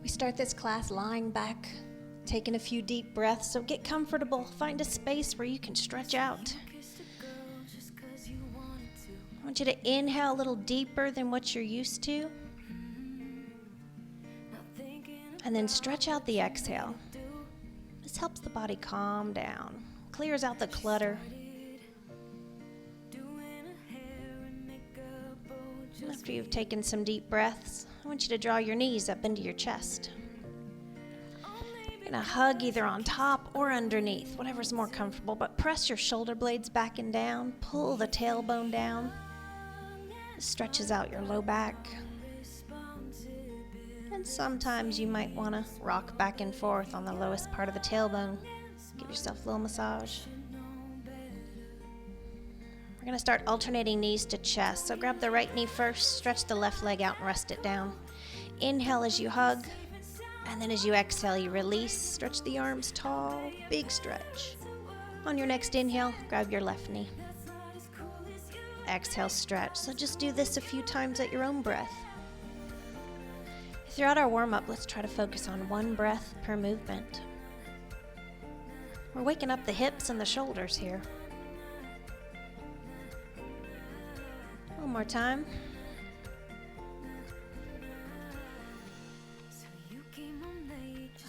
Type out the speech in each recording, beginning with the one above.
We start this class lying back, taking a few deep breaths, so get comfortable. Find a space where you can stretch out. I want you to inhale a little deeper than what you're used to. And then stretch out the exhale. This helps the body calm down, clears out the clutter. After you've taken some deep breaths, I want you to draw your knees up into your chest. You're going to hug either on top or underneath, whatever's more comfortable, but press your shoulder blades back and down, pull the tailbone down. This stretches out your low back. And sometimes you might want to rock back and forth on the lowest part of the tailbone. Give yourself a little massage. We're going to start alternating knees to chest. So grab the right knee first, stretch the left leg out and rest it down. Inhale as you hug, and then as you exhale, you release. Stretch the arms tall, big stretch. On your next inhale, grab your left knee. Exhale, stretch. So just do this a few times at your own breath. Throughout our warm-up, let's try to focus on one breath per movement. We're waking up the hips and the shoulders here. One more time.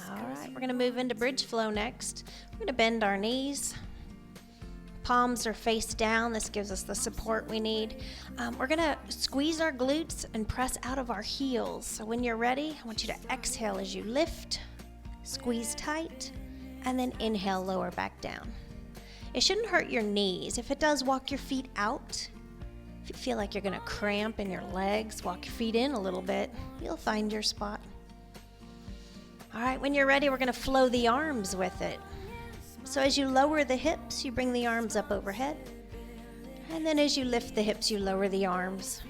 All right, we're going to move into bridge flow next. We're going to bend our knees. Palms are face down. This gives us the support we need. We're going to squeeze our glutes and press out of our heels. So when you're ready, I want you to exhale as you lift, squeeze tight, and then inhale, lower back down. It shouldn't hurt your knees. If it does, walk your feet out. If you feel like you're going to cramp in your legs, walk your feet in a little bit. You'll find your spot. All right, when you're ready, we're going to flow the arms with it. So as you lower the hips, you bring the arms up overhead. And then as you lift the hips, you lower the arms.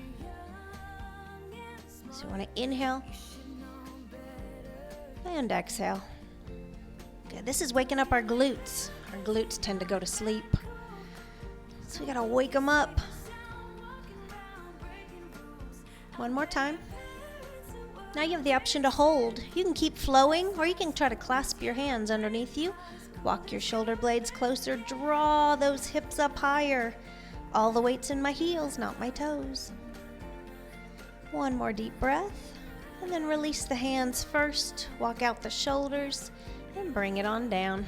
So you want to inhale and exhale. Good. This is waking up our glutes. Our glutes tend to go to sleep. So we got to wake them up. One more time. Now you have the option to hold. You can keep flowing, or you can try to clasp your hands underneath you. Walk your shoulder blades closer. Draw those hips up higher. All the weight's in my heels, not my toes. One more deep breath. And then release the hands first. Walk out the shoulders and bring it on down.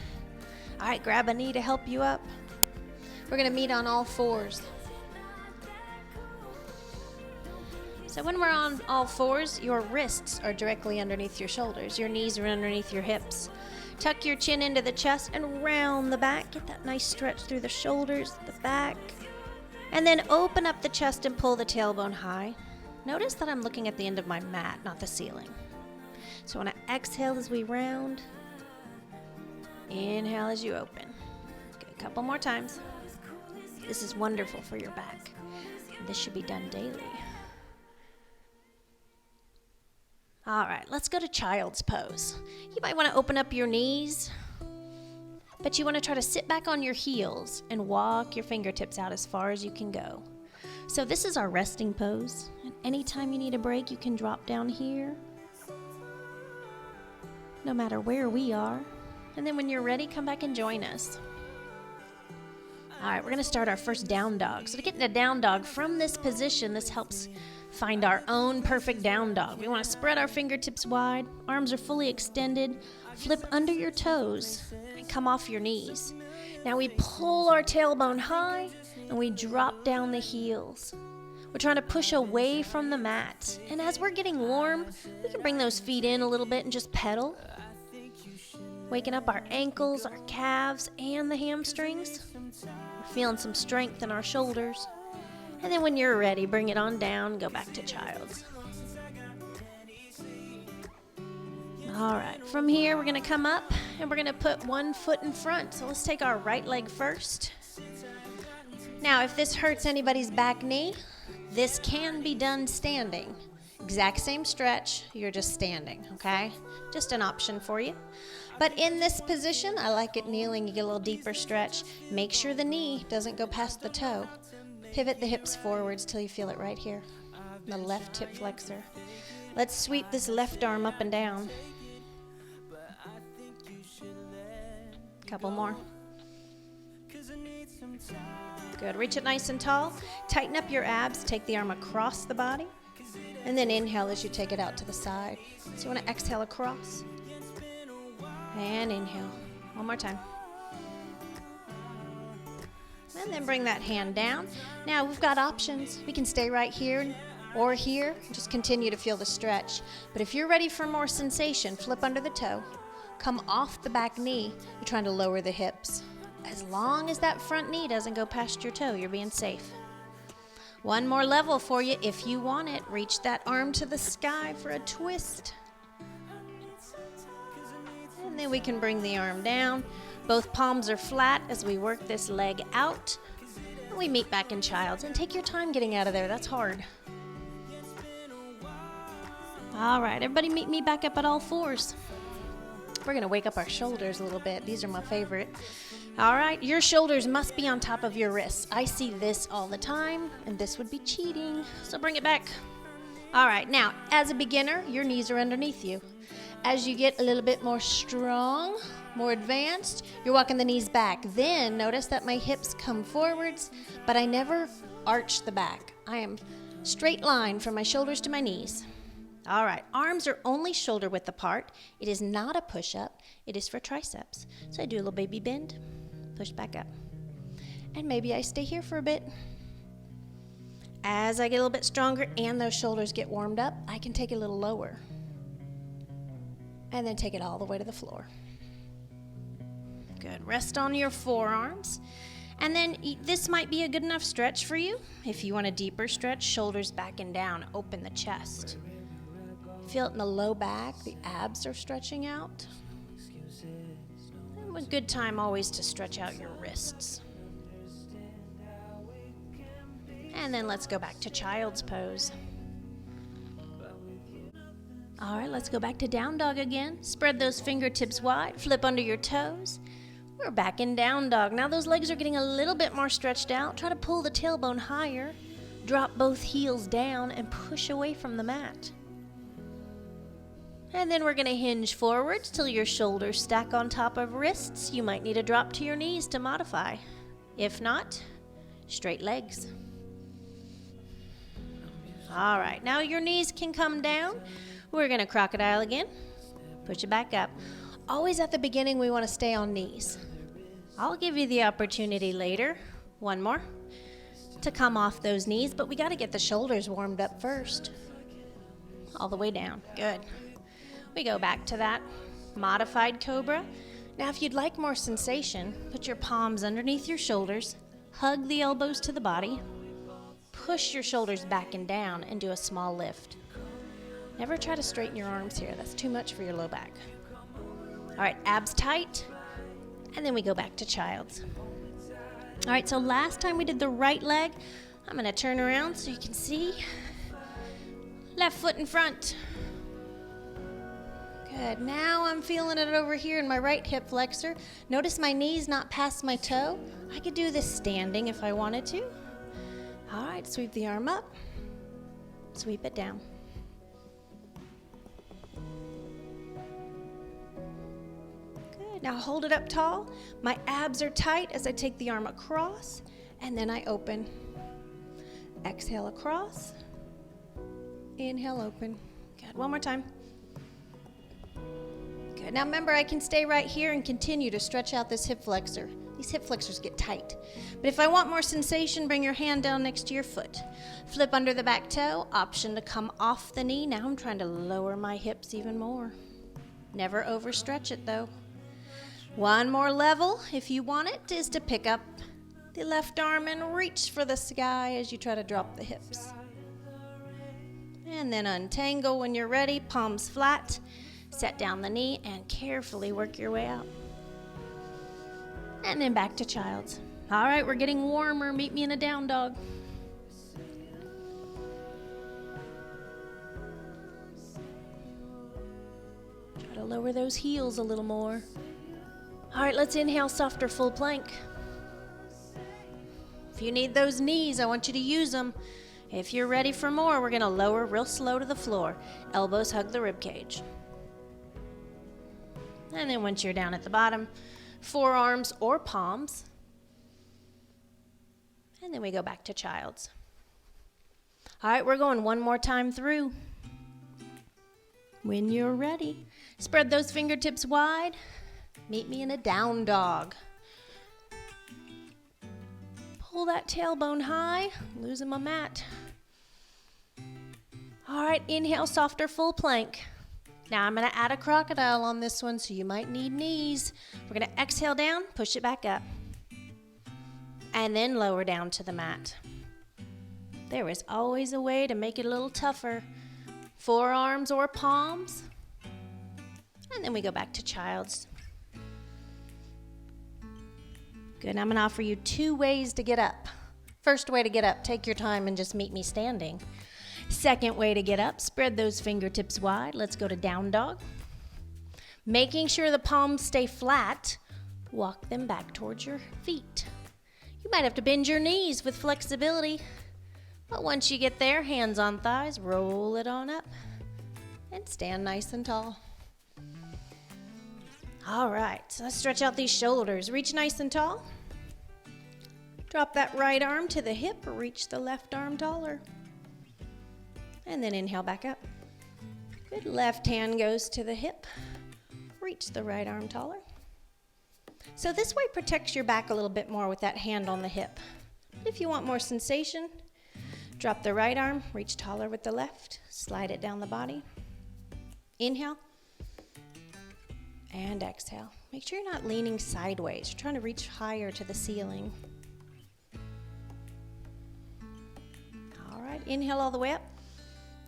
All right, grab a knee to help you up. We're going to meet on all fours. So when we're on all fours, your wrists are directly underneath your shoulders. Your knees are underneath your hips. Tuck your chin into the chest and round the back. Get that nice stretch through the shoulders, the back. And then open up the chest and pull the tailbone high. Notice that I'm looking at the end of my mat, not the ceiling. So I want to exhale as we round. Inhale as you open. Okay, a couple more times. This is wonderful for your back. This should be done daily. All right, let's go to child's pose. You might want to open up your knees, but you want to try to sit back on your heels and walk your fingertips out as far as you can go. So this is our resting pose. And anytime you need a break, you can drop down here, no matter where we are. And then when you're ready, come back and join us. All right, we're going to start our first down dog. So to get into down dog from this position, this helps find our own perfect down dog. We want to spread our fingertips wide, arms are fully extended, flip under your toes, and come off your knees. Now we pull our tailbone high, and we drop down the heels. We're trying to push away from the mat. And as we're getting warm, we can bring those feet in a little bit and just pedal. Waking up our ankles, our calves, and the hamstrings. We're feeling some strength in our shoulders. And then when you're ready, bring it on down, go back to child's. All right, from here we're going to come up and we're going to put one foot in front. So let's take our right leg first. Now, if this hurts anybody's back knee, this can be done standing. Exact same stretch, you're just standing, okay? Just an option for you. But in this position, I like it kneeling, you get a little deeper stretch. Make sure the knee doesn't go past the toe. Pivot the hips forwards till you feel it right here. The left hip flexor. Let's sweep this left arm up and down. Couple more. Good. Reach it nice and tall. Tighten up your abs. Take the arm across the body. And then inhale as you take it out to the side. So you want to exhale across. And inhale. One more time. And then bring that hand down. Now we've got options. We can stay right here or here. Just continue to feel the stretch. But if you're ready for more sensation, flip under the toe. Come off the back knee. You're trying to lower the hips. As long as that front knee doesn't go past your toe, you're being safe. One more level for you if you want it. Reach that arm to the sky for a twist. And then we can bring the arm down. Both palms are flat as we work this leg out. And we meet back in child's. And take your time getting out of there. That's hard. All right, everybody meet me back up at all fours. We're going to wake up our shoulders a little bit. These are my favorite. All right, your shoulders must be on top of your wrists. I see this all the time, and this would be cheating. So bring it back. All right, now, as a beginner, your knees are underneath you. As you get a little bit more strong, more advanced, you're walking the knees back. Then notice that my hips come forwards, but I never arch the back. I am straight line from my shoulders to my knees. All right, arms are only shoulder width apart. It is not a push-up. It is for triceps. So I do a little baby bend, push back up. And maybe I stay here for a bit. As I get a little bit stronger and those shoulders get warmed up, I can take it a little lower. And then take it all the way to the floor. Good. Rest on your forearms. And then this might be a good enough stretch for you. If you want a deeper stretch, shoulders back and down, open the chest. Feel it in the low back, the abs are stretching out. And a good time always to stretch out your wrists. And then let's go back to child's pose. All right, let's go back to down dog again. Spread those fingertips wide, flip under your toes. We're back in down dog. Now those legs are getting a little bit more stretched out. Try to pull the tailbone higher. Drop both heels down and push away from the mat. And then we're going to hinge forward till your shoulders stack on top of wrists. You might need a drop to your knees to modify. If not, straight legs. All right, now your knees can come down. We're going to crocodile again. Push it back up. Always at the beginning, we want to stay on knees. I'll give you the opportunity later, one more, to come off those knees, but we got to get the shoulders warmed up first. All the way down. Good. We go back to that modified cobra. Now, if you'd like more sensation, put your palms underneath your shoulders, hug the elbows to the body, push your shoulders back and down, and do a small lift. Never try to straighten your arms here. That's too much for your low back. All right, abs tight, and then we go back to child's. All right, so last time we did the right leg. I'm going to turn around so you can see. Left foot in front. Good. Now I'm feeling it over here in my right hip flexor. Notice my knee's not past my toe. I could do this standing if I wanted to. All right, sweep the arm up. Sweep it down. Good. Now hold it up tall. My abs are tight as I take the arm across, and then I open. Exhale across. Inhale, open. Good. One more time. Good. Now remember, I can stay right here and continue to stretch out this hip flexor. These hip flexors get tight. But if I want more sensation, bring your hand down next to your foot. Flip under the back toe. Option to come off the knee. Now I'm trying to lower my hips even more. Never overstretch it though. One more level, if you want it, is to pick up the left arm and reach for the sky as you try to drop the hips. And then untangle when you're ready, palms flat. Set down the knee and carefully work your way out. And then back to child's. All right, we're getting warmer. Meet me in a down dog. Try to lower those heels a little more. All right, let's inhale, softer full plank. If you need those knees, I want you to use them. If you're ready for more, we're gonna lower real slow to the floor. Elbows hug the rib cage. And then once you're down at the bottom, forearms or palms. And then we go back to child's. All right, we're going one more time through. When you're ready, spread those fingertips wide. Meet me in a down dog. Pull that tailbone high, losing my mat. All right, inhale, softer full plank. Now I'm gonna add a crocodile on this one, so you might need knees. We're gonna exhale down, push it back up. And then lower down to the mat. There is always a way to make it a little tougher. Forearms or palms. And then we go back to child's. Good, I'm gonna offer you 2 ways to get up. First way to get up, take your time and just meet me standing. Second way to get up, spread those fingertips wide. Let's go to down dog. Making sure the palms stay flat, walk them back towards your feet. You might have to bend your knees with flexibility. But once you get there, hands on thighs, roll it on up and stand nice and tall. All right, so let's stretch out these shoulders. Reach nice and tall. Drop that right arm to the hip or reach the left arm taller. And then inhale back up. Good, left hand goes to the hip. Reach the right arm taller. So this way protects your back a little bit more with that hand on the hip. But if you want more sensation, drop the right arm, reach taller with the left, slide it down the body. Inhale. And exhale. Make sure you're not leaning sideways. You're trying to reach higher to the ceiling. All right, inhale all the way up.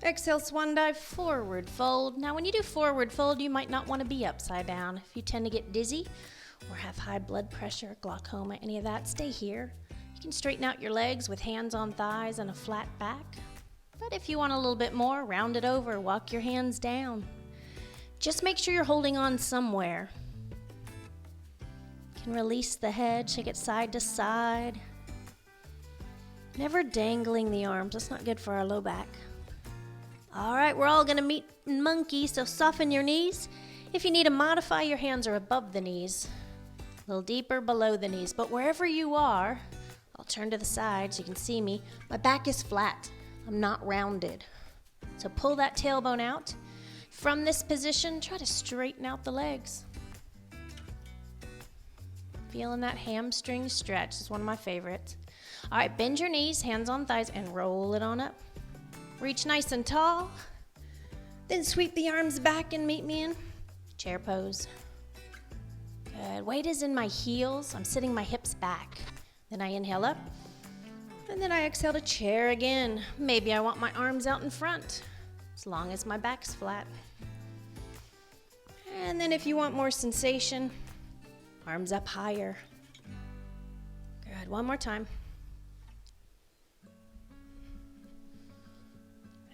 Exhale, swan dive, forward fold. Now when you do forward fold, you might not want to be upside down. If you tend to get dizzy or have high blood pressure, glaucoma, any of that, stay here. You can straighten out your legs with hands on thighs and a flat back. But if you want a little bit more, round it over, walk your hands down. Just make sure you're holding on somewhere. You can release the head, shake it side to side. Never dangling the arms, that's not good for our low back. All right, we're all gonna meet in monkey, so soften your knees. If you need to modify, your hands are above the knees, a little deeper below the knees, but wherever you are, I'll turn to the side so you can see me. My back is flat, I'm not rounded. So pull that tailbone out. From this position, try to straighten out the legs. Feeling that hamstring stretch is one of my favorites. All right, bend your knees, hands on thighs, and roll it on up. Reach nice and tall. Then sweep the arms back and meet me in chair pose. Good. Weight is in my heels. I'm sitting my hips back. Then I inhale up. And then I exhale to chair again. Maybe I want my arms out in front, as long as my back's flat. And then if you want more sensation, arms up higher. Good, one more time.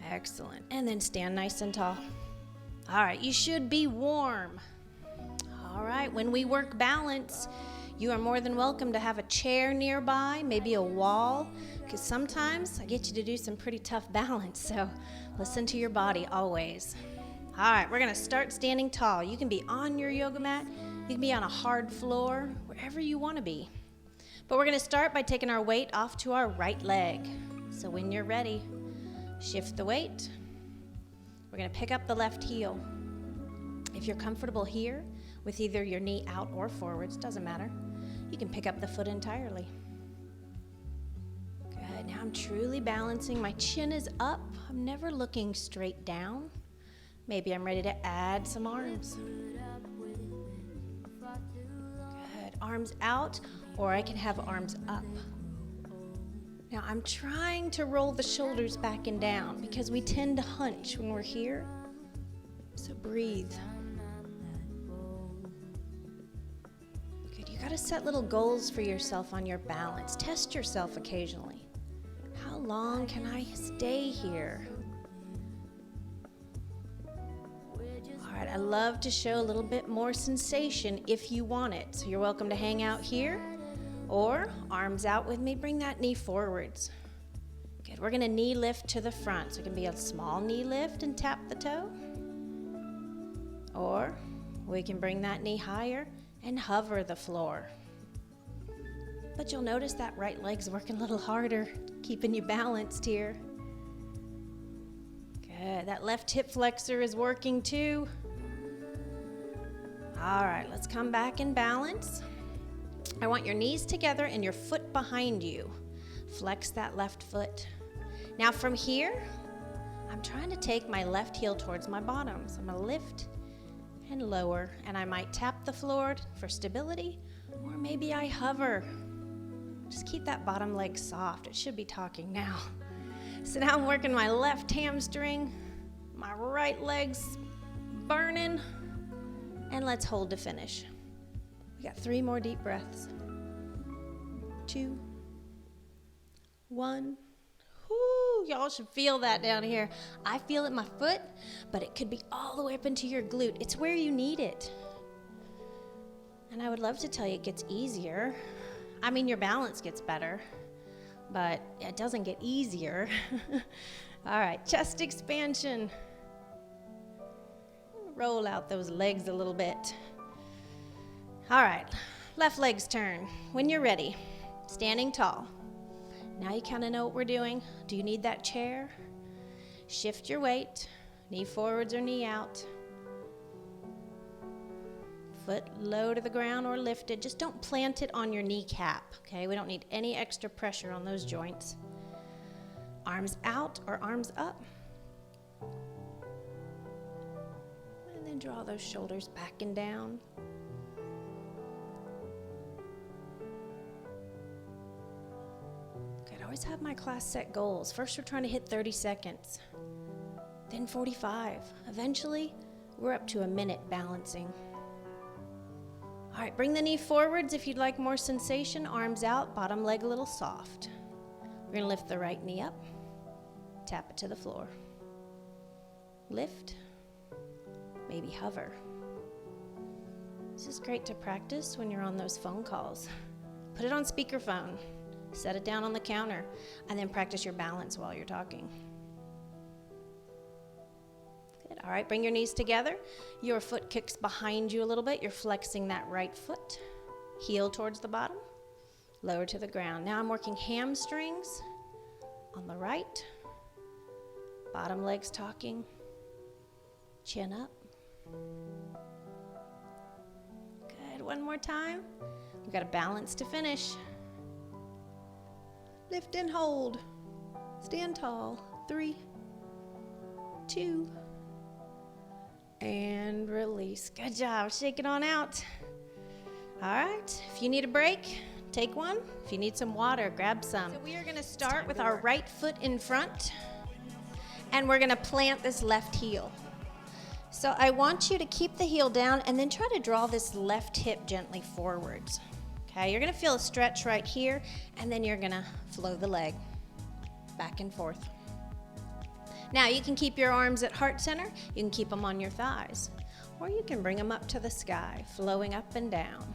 Excellent, and then stand nice and tall. All right, you should be warm. All right, when we work balance, you are more than welcome to have a chair nearby, maybe a wall, because sometimes I get you to do some pretty tough balance, so listen to your body always. All right, we're gonna start standing tall. You can be on your yoga mat, you can be on a hard floor, wherever you wanna be. But we're gonna start by taking our weight off to our right leg. So when you're ready, shift the weight. We're gonna pick up the left heel. If you're comfortable here, with either your knee out or forwards, doesn't matter, you can pick up the foot entirely. Good, now I'm truly balancing. My chin is up. I'm never looking straight down. Maybe I'm ready to add some arms. Good, arms out, or I can have arms up. Now I'm trying to roll the shoulders back and down because we tend to hunch when we're here. So breathe. Good, you gotta set little goals for yourself on your balance. Test yourself occasionally. How long can I stay here? All right, I love to show a little bit more sensation if you want it. So you're welcome to hang out here or arms out with me. Bring that knee forwards. Good. We're going to knee lift to the front. So it can be a small knee lift and tap the toe. Or we can bring that knee higher and hover the floor. But you'll notice that right leg's working a little harder, keeping you balanced here. Good. That left hip flexor is working too. All right, let's come back and balance. I want your knees together and your foot behind you. Flex that left foot. Now from here, I'm trying to take my left heel towards my bottom. So I'm going to lift and lower, and I might tap the floor for stability, or maybe I hover. Just keep that bottom leg soft. It should be talking now. So now I'm working my left hamstring, my right leg's burning, and let's hold to finish. We got 3 more deep breaths. 2, 1. Whoo, y'all should feel that down here. I feel it in my foot, but it could be all the way up into your glute. It's where you need it. And I would love to tell you it gets easier. I mean, your balance gets better, but it doesn't get easier. All right, chest expansion. Roll out those legs a little bit. All right, left leg's turn. When you're ready, standing tall. Now you kind of know what we're doing. Do you need that chair? Shift your weight, knee forwards or knee out. Foot low to the ground or lifted. Just don't plant it on your kneecap, okay? We don't need any extra pressure on those joints. Arms out or arms up. And then draw those shoulders back and down. I always have my class set goals. First, we're trying to hit 30 seconds, then 45. Eventually, we're up to a minute balancing. All right, bring the knee forwards if you'd like more sensation. Arms out, bottom leg a little soft. We're going to lift the right knee up, tap it to the floor. Lift, maybe hover. This is great to practice when you're on those phone calls. Put it on speakerphone. Set it down on the counter, and then practice your balance while you're talking. Good. All right, bring your knees together. Your foot kicks behind you a little bit. You're flexing that right foot. Heel towards the bottom, lower to the ground. Now I'm working hamstrings on the right. Bottom leg's talking. Chin up. Good. One more time. We've got a balance to finish. Lift and hold. Stand tall. 3, 2, and release. Good job. Shake it on out. All right. If you need a break, take one. If you need some water, grab some. So we are going to start with our right foot in front, and we're going to plant this left heel. So I want you to keep the heel down and then try to draw this left hip gently forwards. Okay, you're going to feel a stretch right here, and then you're going to flow the leg back and forth. Now, you can keep your arms at heart center. You can keep them on your thighs, or you can bring them up to the sky, flowing up and down.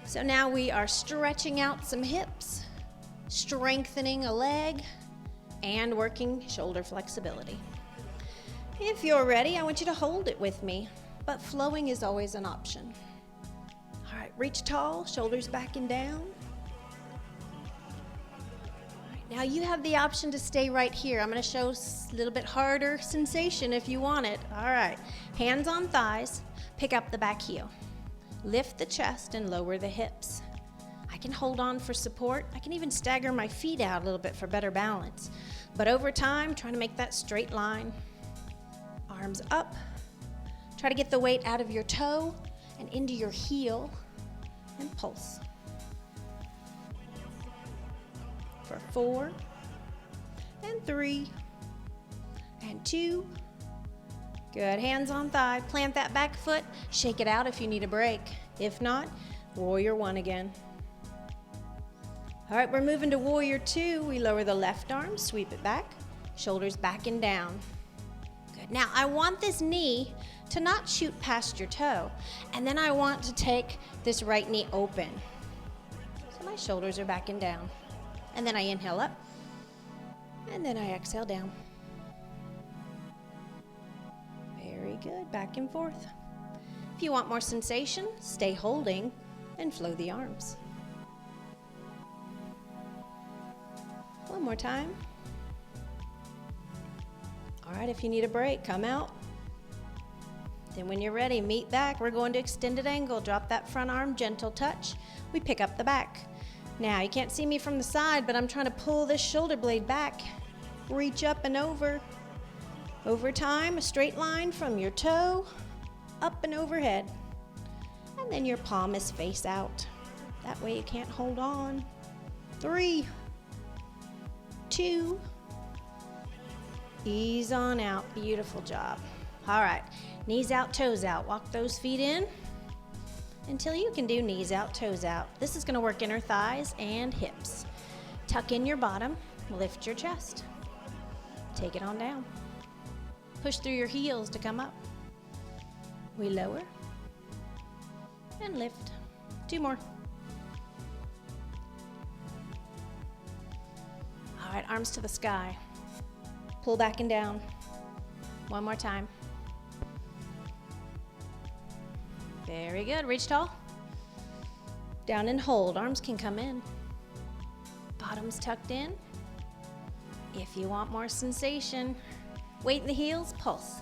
So now we are stretching out some hips, strengthening a leg, and working shoulder flexibility. If you're ready, I want you to hold it with me, but flowing is always an option. All right, reach tall, shoulders back and down. All right, now you have the option to stay right here. I'm going to show a little bit harder sensation if you want it. All right, hands on thighs, pick up the back heel. Lift the chest and lower the hips. I can hold on for support. I can even stagger my feet out a little bit for better balance. But over time, trying to make that straight line. Arms up. Try to get the weight out of your toe and into your heel, and pulse. For 4, and 3, and 2. Good. Hands on thigh. Plant that back foot. Shake it out if you need a break. If not, warrior 1 again. All right, we're moving to warrior 2. We lower the left arm, sweep it back, shoulders back and down. Good. Now, I want this knee to not shoot past your toe, and then I want to take this right knee open. So my shoulders are back and down. And then I inhale up, And then I exhale down. Very good, back and forth. If you want more sensation, stay holding and flow the arms. One more time. All right, if you need a break, come out. Then when you're ready, meet back. We're going to extended angle. Drop that front arm, gentle touch. We pick up the back. Now, you can't see me from the side, but I'm trying to pull this shoulder blade back. Reach up and over. Over time, a straight line from your toe, up and overhead. And then your palm is face out. That way you can't hold on. 3, 2, ease on out. Beautiful job. All right, knees out, toes out. Walk those feet in until you can do knees out, toes out. This is gonna work inner thighs and hips. Tuck in your bottom, lift your chest. Take it on down. Push through your heels to come up. We lower and lift. 2 more. All right, arms to the sky. Pull back and down. 1 more time. Very good. Reach tall. Down and hold. Arms can come in. Bottoms tucked in. If you want more sensation, weight in the heels, pulse.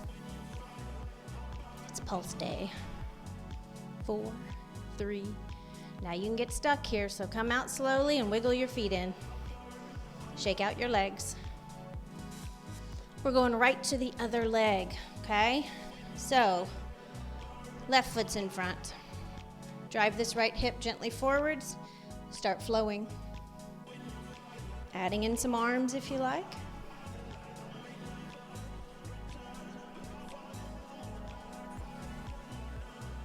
It's pulse day. 4, 3. Now you can get stuck here, so come out slowly and wiggle your feet in. Shake out your legs. We're going right to the other leg, okay? So, left foot's in front. Drive this right hip gently forwards. Start flowing. Adding in some arms if you like.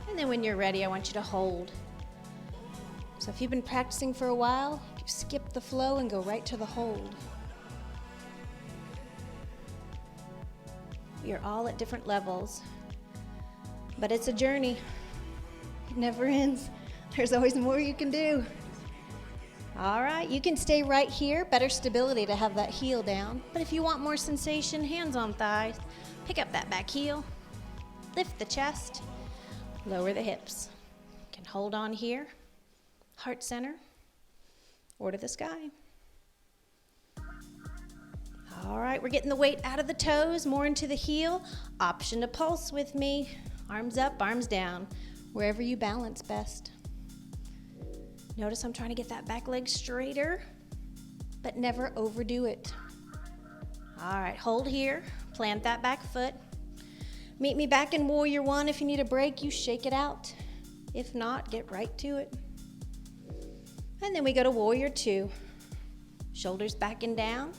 And then when you're ready, I want you to hold. So if you've been practicing for a while, you skip the flow and go right to the hold. You're all at different levels, but it's a journey. It never ends. There's always more you can do. All right, you can stay right here. Better stability to have that heel down. But if you want more sensation, hands on thighs. Pick up that back heel. Lift the chest. Lower the hips. You can hold on here. Heart center. Or to the sky. All right, we're getting the weight out of the toes, more into the heel. Option to pulse with me. Arms up, arms down. Wherever you balance best. Notice I'm trying to get that back leg straighter, but never overdo it. All right, hold here. Plant that back foot. Meet me back in Warrior One. If you need a break, you shake it out. If not, get right to it. And then we go to Warrior Two. Shoulders back and down.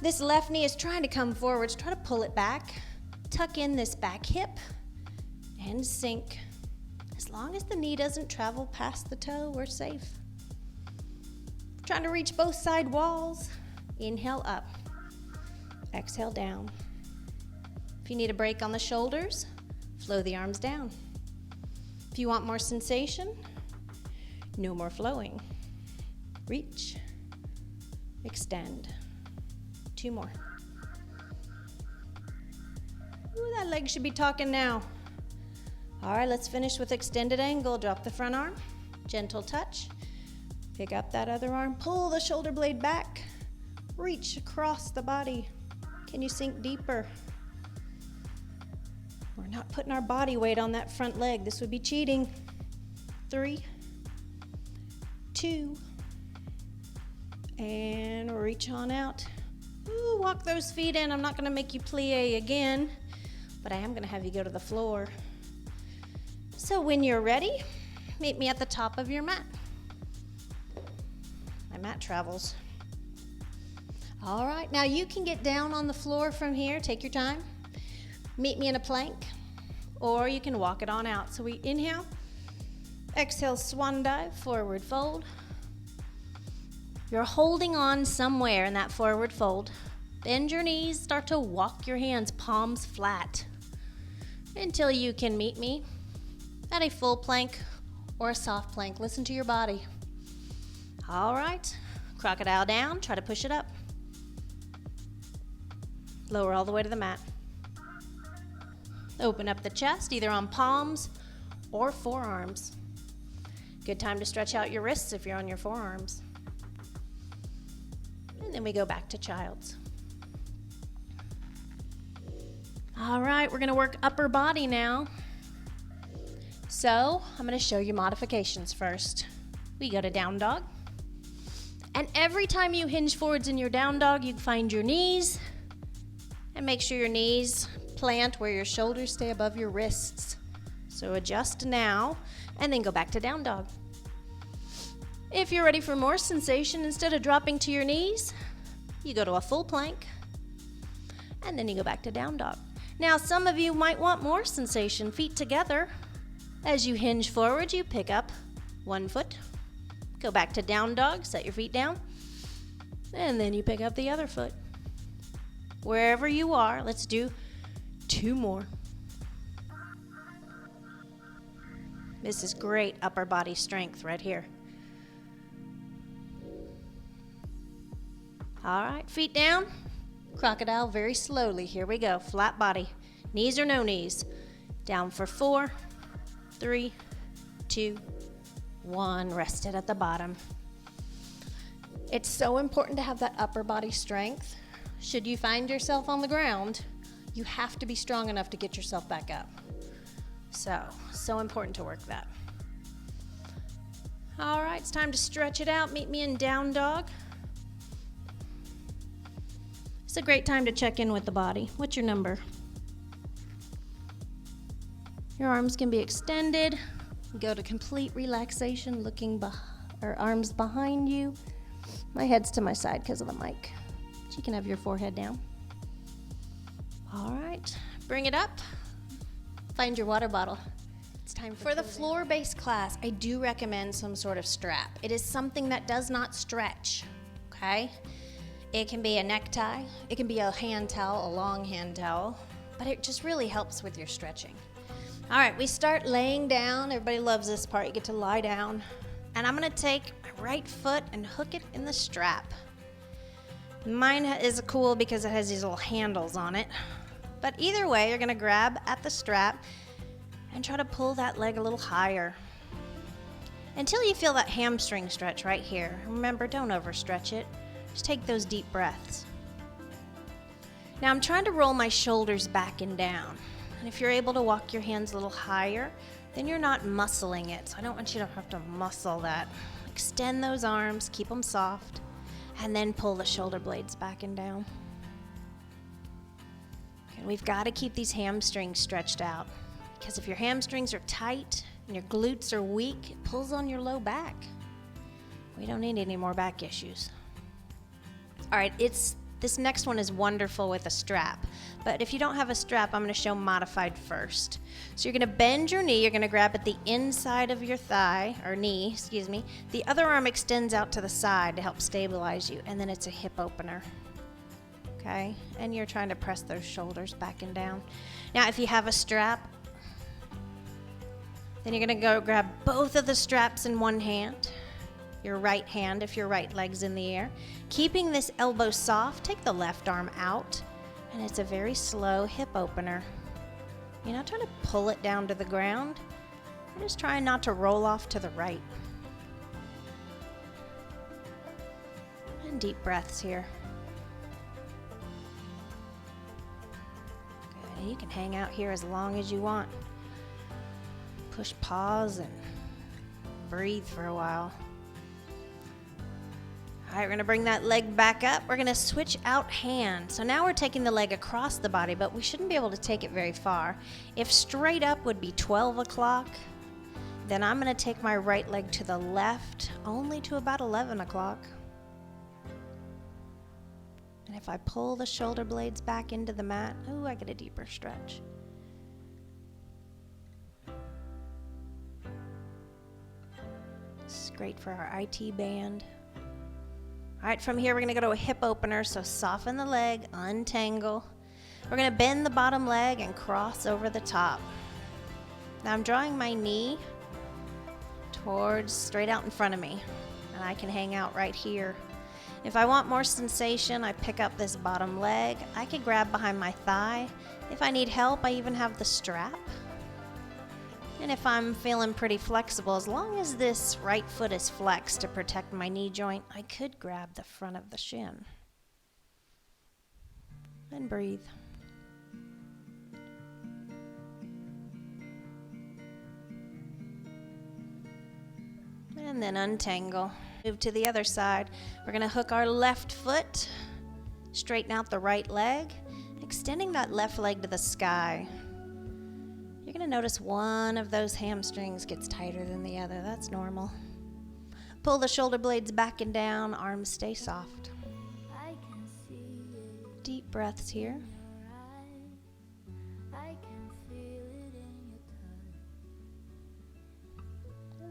This left knee is trying to come forwards. Try to pull it back. Tuck in this back hip and sink. As long as the knee doesn't travel past the toe, we're safe. Trying to reach both side walls. Inhale up. Exhale down. If you need a break on the shoulders, flow the arms down. If you want more sensation, no more flowing. Reach. Extend. 2 more. Ooh, that leg should be talking now. All right, let's finish with extended angle. Drop the front arm, gentle touch. Pick up that other arm, pull the shoulder blade back. Reach across the body. Can you sink deeper? We're not putting our body weight on that front leg. This would be cheating. 3, 2, and reach on out. Ooh, walk those feet in. I'm not gonna make you plie again, but I am gonna have you go to the floor. So when you're ready, meet me at the top of your mat. My mat travels. All right, now you can get down on the floor from here. Take your time. Meet me in a plank, or you can walk it on out. So we inhale, exhale, swan dive, forward fold. You're holding on somewhere in that forward fold. Bend your knees, start to walk your hands, palms flat, until you can meet me at a full plank or a soft plank. Listen to your body. All right, crocodile down, try to push it up. Lower all the way to the mat. Open up the chest, either on palms or forearms. Good time to stretch out your wrists if you're on your forearms. And then we go back to child's. All right, we're gonna work upper body now. So I'm gonna show you modifications first. We go to down dog. And every time you hinge forwards in your down dog, you find your knees and make sure your knees plant where your shoulders stay above your wrists. So adjust now and then go back to down dog. If you're ready for more sensation, instead of dropping to your knees, you go to a full plank and then you go back to down dog. Now, some of you might want more sensation, feet together. As you hinge forward, you pick up one foot, go back to down dog, set your feet down, and then you pick up the other foot. Wherever you are, let's do 2 more. This is great upper body strength right here. All right, feet down, crocodile very slowly. Here we go, flat body, knees or no knees. Down for 4, 3, 2, 1, rest it at the bottom. It's so important to have that upper body strength. Should you find yourself on the ground, you have to be strong enough to get yourself back up. So important to work that. All right, it's time to stretch it out. Meet me in down dog. It's a great time to check in with the body. What's your number? Your arms can be extended. Go to complete relaxation, looking arms behind you. My head's to my side because of the mic. So you can have your forehead down. All right, bring it up. Find your water bottle. It's time for the floor-based class. I do recommend some sort of strap. It is something that does not stretch, okay? It can be a necktie. It can be a hand towel, a long hand towel, but it just really helps with your stretching. All right, we start laying down. Everybody loves this part. You get to lie down. And I'm gonna take my right foot and hook it in the strap. Mine is cool because it has these little handles on it. But either way, you're gonna grab at the strap and try to pull that leg a little higher until you feel that hamstring stretch right here. Remember, don't overstretch it. Just take those deep breaths. Now I'm trying to roll my shoulders back and down. And if you're able to walk your hands a little higher, then you're not muscling it. So I don't want you to have to muscle that. Extend those arms, keep them soft, and then pull the shoulder blades back and down. And we've got to keep these hamstrings stretched out, because if your hamstrings are tight and your glutes are weak, it pulls on your low back. We don't need any more back issues. All right, this next one is wonderful with a strap, but if you don't have a strap, I'm going to show modified first. So you're going to bend your knee, you're going to grab at the inside of your thigh, or knee, excuse me. The other arm extends out to the side to help stabilize you, and then it's a hip opener. Okay, and you're trying to press those shoulders back and down. Now, if you have a strap, then you're going to go grab both of the straps in one hand. Your right hand if your right leg's in the air. Keeping this elbow soft, take the left arm out, and it's a very slow hip opener. You're not trying to pull it down to the ground. You're just trying not to roll off to the right. And deep breaths here. Good, and you can hang out here as long as you want. Push pause and breathe for a while. All right, we're gonna bring that leg back up. We're gonna switch out hand. So now we're taking the leg across the body, but we shouldn't be able to take it very far. If straight up would be 12 o'clock, then I'm gonna take my right leg to the left, only to about 11 o'clock. And if I pull the shoulder blades back into the mat, ooh, I get a deeper stretch. This is great for our IT band. All right, from here we're gonna go to a hip opener, so soften the leg, untangle. We're gonna bend the bottom leg and cross over the top. Now I'm drawing my knee towards straight out in front of me, and I can hang out right here. If I want more sensation, I pick up this bottom leg. I can grab behind my thigh. If I need help, I even have the strap. And if I'm feeling pretty flexible, as long as this right foot is flexed to protect my knee joint, I could grab the front of the shin. And breathe. And then untangle. Move to the other side. We're going to hook our left foot, straighten out the right leg, extending that left leg to the sky. You're going to notice one of those hamstrings gets tighter than the other. That's normal. Pull the shoulder blades back and down, arms stay soft. Deep breaths here.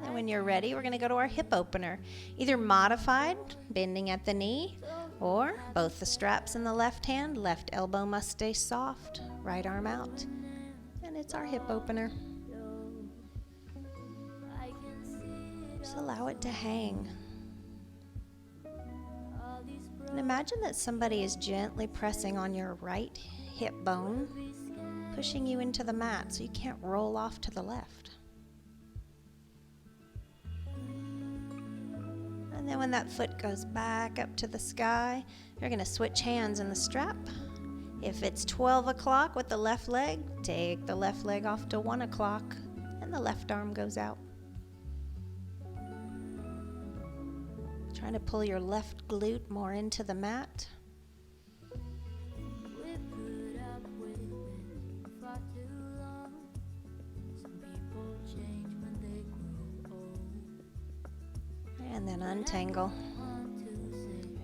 And when you're ready, we're going to go to our hip opener. Either modified, bending at the knee, or both the straps in the left hand, left elbow must stay soft, right arm out. And it's our hip opener. Just allow it to hang. And imagine that somebody is gently pressing on your right hip bone, pushing you into the mat so you can't roll off to the left. And then when that foot goes back up to the sky, you're going to switch hands in the strap. If it's 12 o'clock with the left leg, take the left leg off to 1 o'clock, and the left arm goes out. Trying to pull your left glute more into the mat. And then untangle.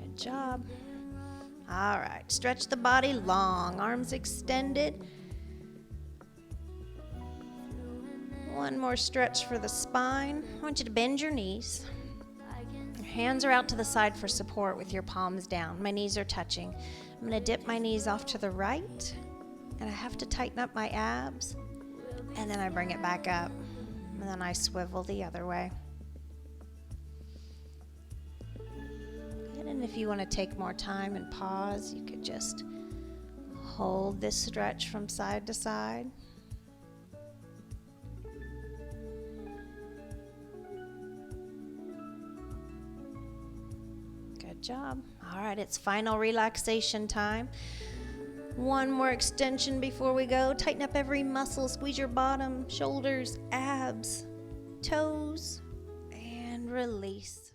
Good job. All right, stretch the body long, arms extended. One more stretch for the spine. I want you to bend your knees. Your hands are out to the side for support with your palms down. My knees are touching. I'm going to dip my knees off to the right, and I have to tighten up my abs, and then I bring it back up, and then I swivel the other way. And if you want to take more time and pause, you could just hold this stretch from side to side. Good job. All right, it's final relaxation time. One more extension before we go. Tighten up every muscle, squeeze your bottom, shoulders, abs, toes, and release.